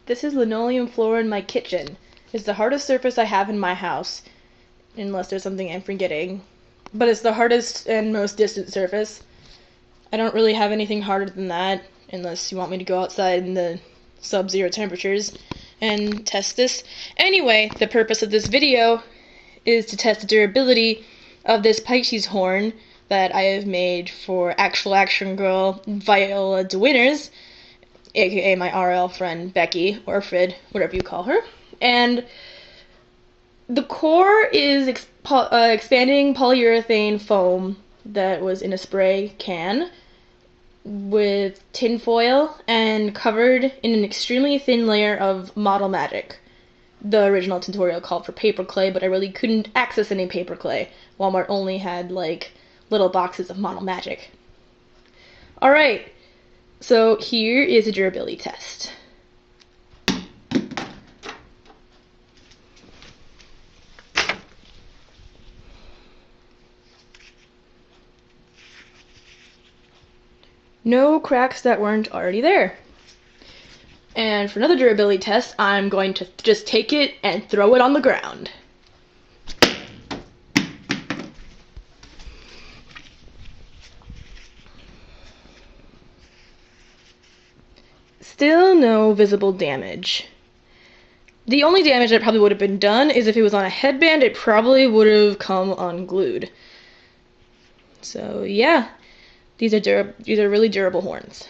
This is linoleum floor in my kitchen. It's the hardest surface I have in my house, unless there's something I'm forgetting. But it's the hardest and most distant surface. I don't really have anything harder than that, unless you want me to go outside in the sub-zero temperatures and test this. Anyway, the purpose of this video is to test the durability of this Pisces horn that I have made for Actual Action Girl Viola DeWinners, aka my RL friend Becky, or Frid, whatever you call her. And the core is expanding polyurethane foam that was in a spray can with tin foil and covered in an extremely thin layer of Model Magic. The original tutorial called for paper clay, but I really couldn't access any paper clay. Walmart only had like little boxes of Model Magic. Alright, so here is a durability test. No cracks that weren't already there. And for another durability test, I'm going to just take it and throw it on the ground. Still no visible damage. The only damage that probably would have been done is if it was on a headband, it probably would have come unglued. So yeah, these are really durable horns.